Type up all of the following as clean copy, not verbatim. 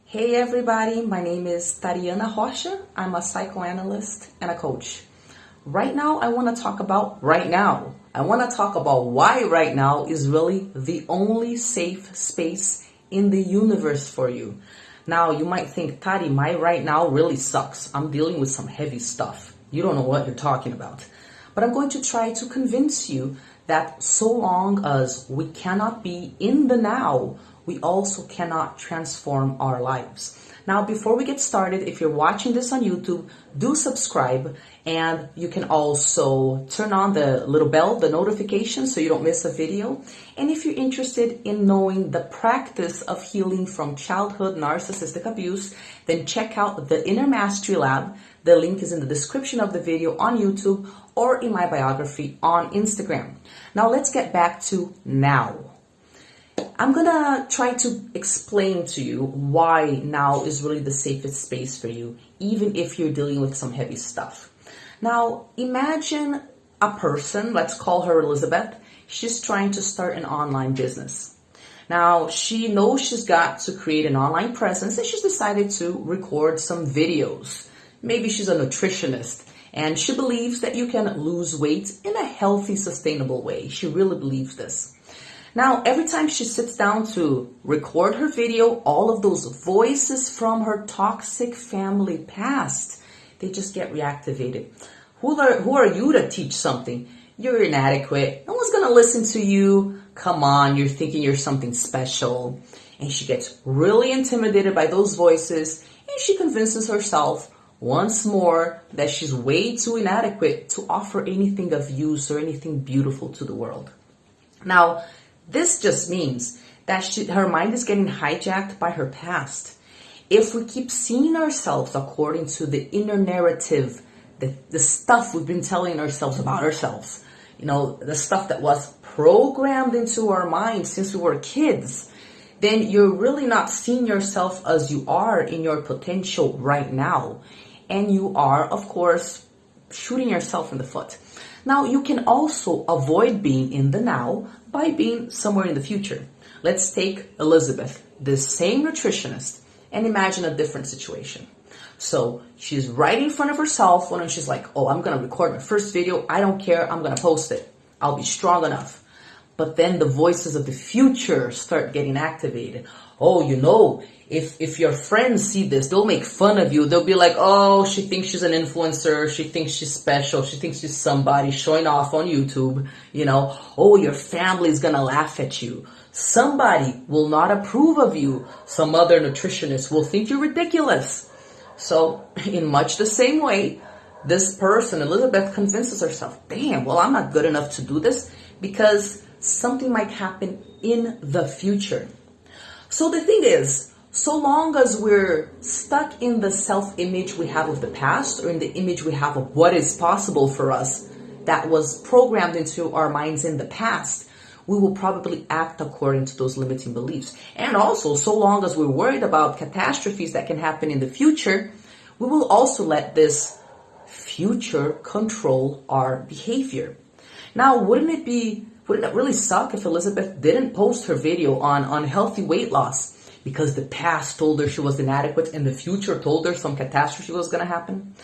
Hey everybody, my name is Tariana Rocha. I'm a psychoanalyst and a coach. Right now, I want to talk about right now. I want to talk about why right now is really the only safe space in the universe for you. Now, you might think, Tari, my right now really sucks. I'm dealing with some heavy stuff. You don't know what you're talking about. But I'm going to try to convince you that so long as we cannot be in the now, we also cannot transform our lives. Now, before we get started, if you're watching this on YouTube, do subscribe, and you can also turn on the little bell, the notification, so you don't miss a video. And if you're interested in knowing the practice of healing from childhood narcissistic abuse, then check out the Inner Mastery Lab. The link is in the description of the video on YouTube or in my biography on Instagram. Now let's get back to now. I'm gonna try to explain to you why now is really the safest space for you, even if you're dealing with some heavy stuff. Now, imagine a person, let's call her Elizabeth. She's trying to start an online business. Now, she knows she's got to create an online presence and she's decided to record some videos. Maybe she's a nutritionist and she believes that you can lose weight in a healthy, sustainable way. She really believes this. Now, every time she sits down to record her video, all of those voices from her toxic family past, they just get reactivated. Who are you to teach something? You're inadequate. No one's going to listen to you. Come on, you're thinking you're something special. And she gets really intimidated by those voices, and she convinces herself once more that she's way too inadequate to offer anything of use or anything beautiful to the world. Now, this just means that her mind is getting hijacked by her past. If we keep seeing ourselves according to the inner narrative, the stuff we've been telling ourselves about ourselves, the stuff that was programmed into our minds since we were kids, then you're really not seeing yourself as you are in your potential right now. And you are, of course, shooting yourself in the foot. Now, you can also avoid being in the now by being somewhere in the future. Let's take Elizabeth, this same nutritionist, and imagine a different situation. So she's right in front of her cell phone and she's like, oh, I'm going to record my first video. I don't care. I'm going to post it. I'll be strong enough. But then the voices of the future start getting activated. Oh, if your friends see this, they'll make fun of you. They'll be like, oh, she thinks she's an influencer. She thinks she's special. She thinks she's somebody showing off on YouTube. Oh, your family's going to laugh at you. Somebody will not approve of you. Some other nutritionist will think you're ridiculous. So in much the same way, this person, Elizabeth, convinces herself, damn, well, I'm not good enough to do this because something might happen in the future. So the thing is, so long as we're stuck in the self-image we have of the past or in the image we have of what is possible for us that was programmed into our minds in the past, we will probably act according to those limiting beliefs. And also, so long as we're worried about catastrophes that can happen in the future, we will also let this future control our behavior. Now, wouldn't it really suck if Elizabeth didn't post her video on unhealthy weight loss because the past told her she was inadequate and the future told her some catastrophe was going to happen?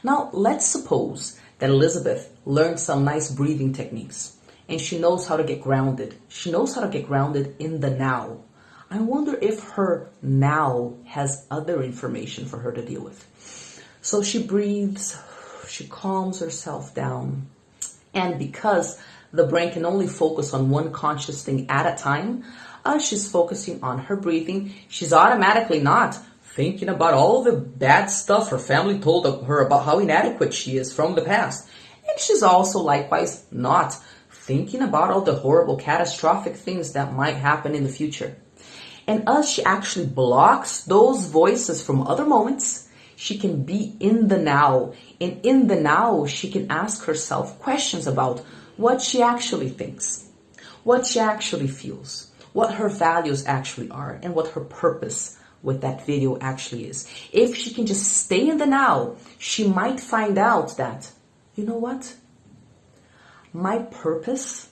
Now, let's suppose that Elizabeth learned some nice breathing techniques and she knows how to get grounded. She knows how to get grounded in the now. I wonder if her now has other information for her to deal with. So she breathes, she calms herself down, and because the brain can only focus on one conscious thing at a time, as she's focusing on her breathing, she's automatically not thinking about all the bad stuff her family told her about how inadequate she is from the past. And she's also likewise not thinking about all the horrible catastrophic things that might happen in the future. And as she actually blocks those voices from other moments, she can be in the now. And in the now, she can ask herself questions about what she actually thinks, what she actually feels, what her values actually are, and what her purpose with that video actually is. If she can just stay in the now, she might find out that, you know what? My purpose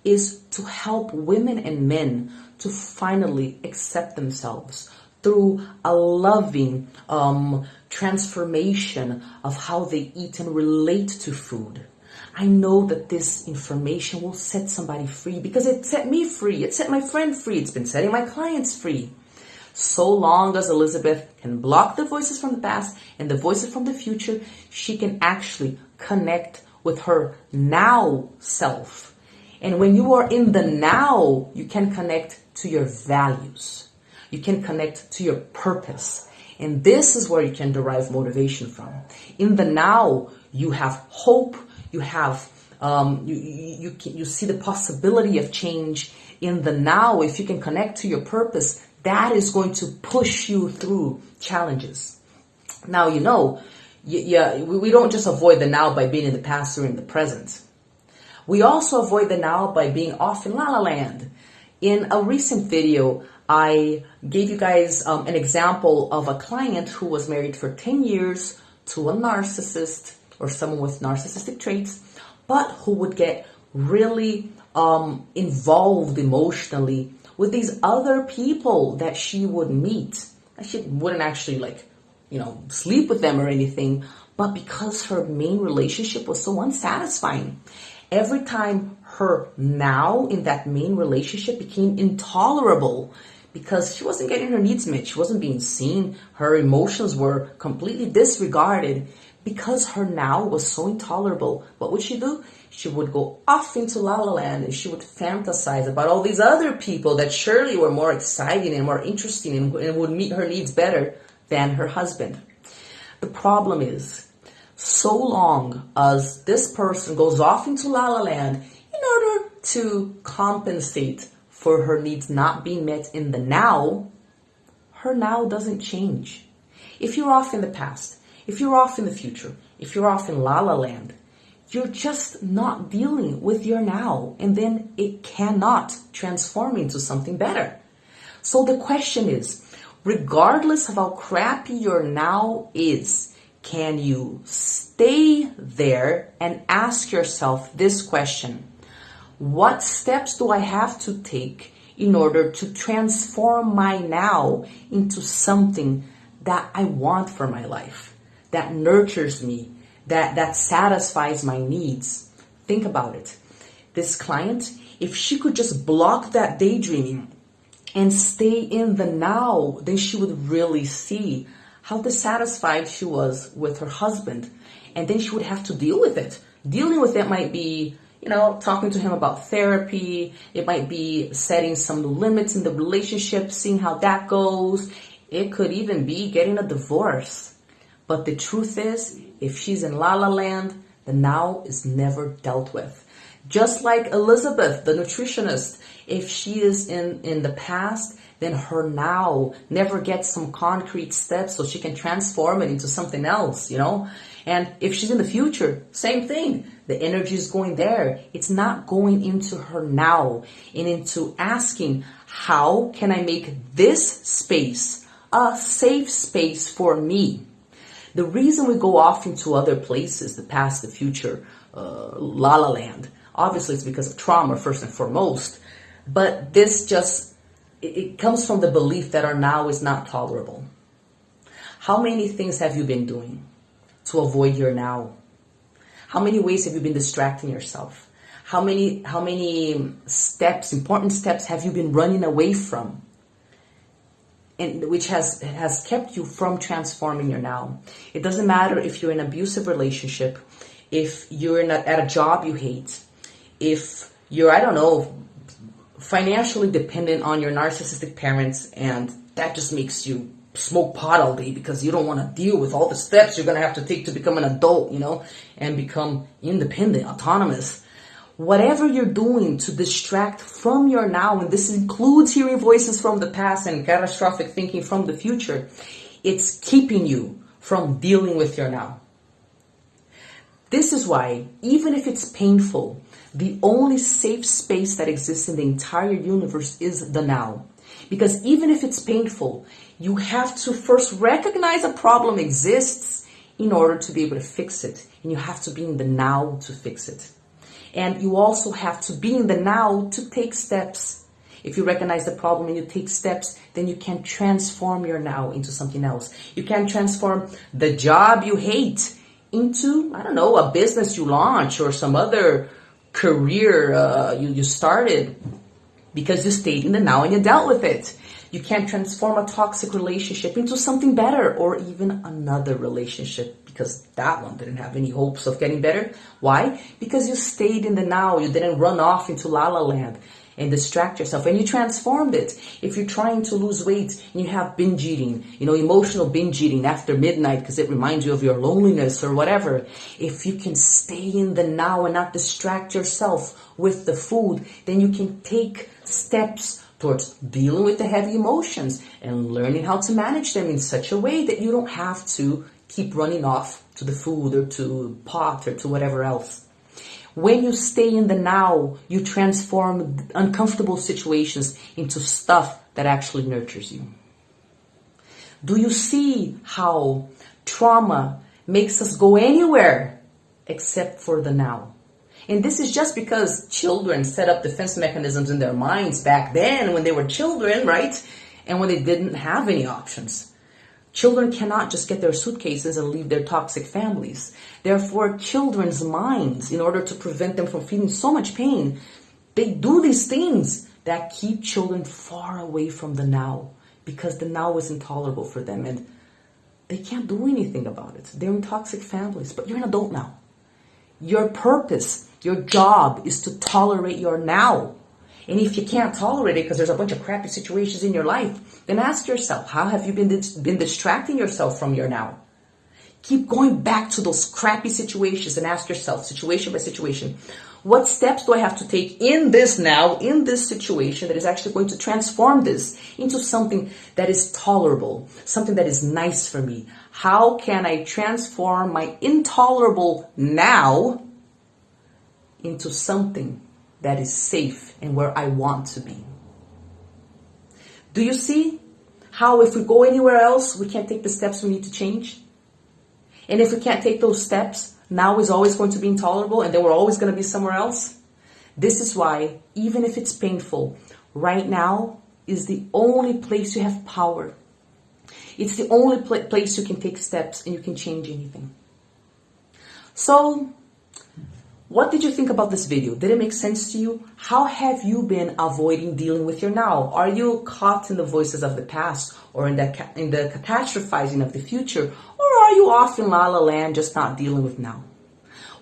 is to help women and men to finally accept themselves, through a loving transformation of how they eat and relate to food. I know that this information will set somebody free, because it set me free. It set my friend free. It's been setting my clients free. So long as Elizabeth can block the voices from the past and the voices from the future, she can actually connect with her now self. And when you are in the now, you can connect to your values. You can connect to your purpose. And this is where you can derive motivation from. In the now, you have hope. You have you see the possibility of change. In the now, if you can connect to your purpose, that is going to push you through challenges. Now, we don't just avoid the now by being in the past or in the present. We also avoid the now by being off in La La Land. In a recent video, I gave you guys an example of a client who was married for 10 years to a narcissist or someone with narcissistic traits, but who would get really involved emotionally with these other people that she would meet. She wouldn't actually sleep with them or anything, but because her main relationship was so unsatisfying, every time her now in that main relationship became intolerable because she wasn't getting her needs met, she wasn't being seen, her emotions were completely disregarded. Because her now was so intolerable, what would she do? She would go off into La La Land and she would fantasize about all these other people that surely were more exciting and more interesting and would meet her needs better than her husband. The problem is, so long as this person goes off into La La Land in order to compensate for her needs not being met in the now, her now doesn't change. If you're off in the past, if you're off in the future, if you're off in La La Land, you're just not dealing with your now, and then it cannot transform into something better. So the question is, regardless of how crappy your now is, can you stay there and ask yourself this question? What steps do I have to take in order to transform my now into something that I want for my life, that nurtures me, that satisfies my needs? Think about it. This client, if she could just block that daydreaming and stay in the now, then she would really see how dissatisfied she was with her husband. And then she would have to deal with it. Dealing with it might be, talking to him about therapy. It might be setting some limits in the relationship, seeing how that goes. It could even be getting a divorce. But the truth is, if she's in La La Land, the now is never dealt with. Just like Elizabeth, the nutritionist, if she is in the past, then her now never gets some concrete steps so she can transform it into something else, And if she's in the future, same thing. The energy is going there. It's not going into her now and into asking, how can I make this space a safe space for me? The reason we go off into other places, the past, the future, La La Land, obviously it's because of trauma first and foremost, but this it comes from the belief that our now is not tolerable. How many things have you been doing to avoid your now? How many ways have you been distracting yourself? How many steps, important steps, have you been running away from? And which has kept you from transforming your now. It doesn't matter if you're in an abusive relationship, if you're at a job you hate, if you're, financially dependent on your narcissistic parents, and that just makes you smoke pot all day because you don't want to deal with all the steps you're going to have to take to become an adult, and become independent, autonomous. Whatever you're doing to distract from your now, and this includes hearing voices from the past and catastrophic thinking from the future, it's keeping you from dealing with your now. This is why, even if it's painful, the only safe space that exists in the entire universe is the now. Because even if it's painful, you have to first recognize a problem exists in order to be able to fix it. And you have to be in the now to fix it. And you also have to be in the now to take steps. If you recognize the problem and you take steps, then you can transform your now into something else. You can transform the job you hate into, I don't know, a business you launch or some other career you started because you stayed in the now and you dealt with it. You can transform a toxic relationship into something better, or even another relationship, because that one didn't have any hopes of getting better. Why? Because you stayed in the now. You didn't run off into la la land and distract yourself, and you transformed it. If you're trying to lose weight and you have binge eating, emotional binge eating after midnight because it reminds you of your loneliness or whatever, if you can stay in the now and not distract yourself with the food, then you can take steps towards dealing with the heavy emotions and learning how to manage them in such a way that you don't have to keep running off to the food or to pot or to whatever else. When you stay in the now, you transform uncomfortable situations into stuff that actually nurtures you. Do you see how trauma makes us go anywhere except for the now? And this is just because children set up defense mechanisms in their minds back then when they were children, right? And when they didn't have any options. Children cannot just get their suitcases and leave their toxic families. Therefore, children's minds, in order to prevent them from feeling so much pain, they do these things that keep children far away from the now, because the now is intolerable for them and they can't do anything about it. They're in toxic families, but you're an adult now. Your purpose, your job is to tolerate your now. And if you can't tolerate it because there's a bunch of crappy situations in your life, then ask yourself, how have you been distracting yourself from your now? Keep going back to those crappy situations and ask yourself, situation by situation, what steps do I have to take in this now, in this situation that is actually going to transform this into something that is tolerable, something that is nice for me? How can I transform my intolerable now into something that is safe and where I want to be? Do you see how if we go anywhere else, we can't take the steps we need to change? And if we can't take those steps, now is always going to be intolerable and then we're always going to be somewhere else? This is why, even if it's painful, right now is the only place you have power. It's the only place you can take steps and you can change anything. So, what did you think about this video? Did it make sense to you? How have you been avoiding dealing with your now? Are you caught in the voices of the past or in the catastrophizing of the future? Or are you off in la la land just not dealing with now?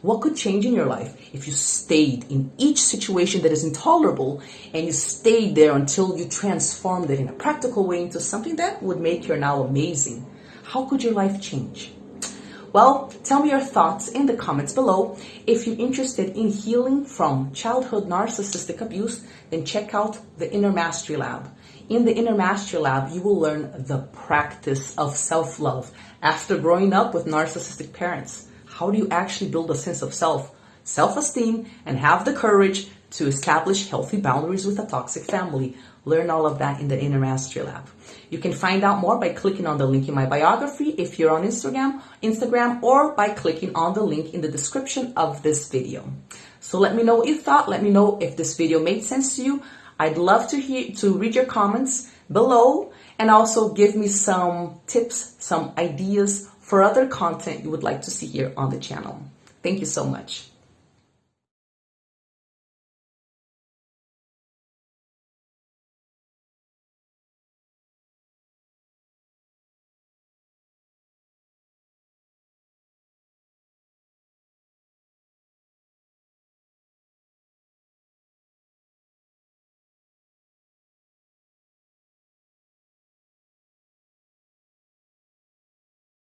What could change in your life if you stayed in each situation that is intolerable and you stayed there until you transformed it in a practical way into something that would make your now amazing? How could your life change? Well, tell me your thoughts in the comments below. If you're interested in healing from childhood narcissistic abuse, then check out the Inner Mastery Lab. In the Inner Mastery Lab, you will learn the practice of self-love after growing up with narcissistic parents. How do you actually build a sense of self-esteem, and have the courage to establish healthy boundaries with a toxic family? Learn all of that in the Inner Mastery Lab. You can find out more by clicking on the link in my biography if you're on Instagram, or by clicking on the link in the description of this video. So let me know what you thought. Let me know if this video made sense to you. I'd love to read your comments below, and also give me some tips, some ideas for other content you would like to see here on the channel. Thank you so much.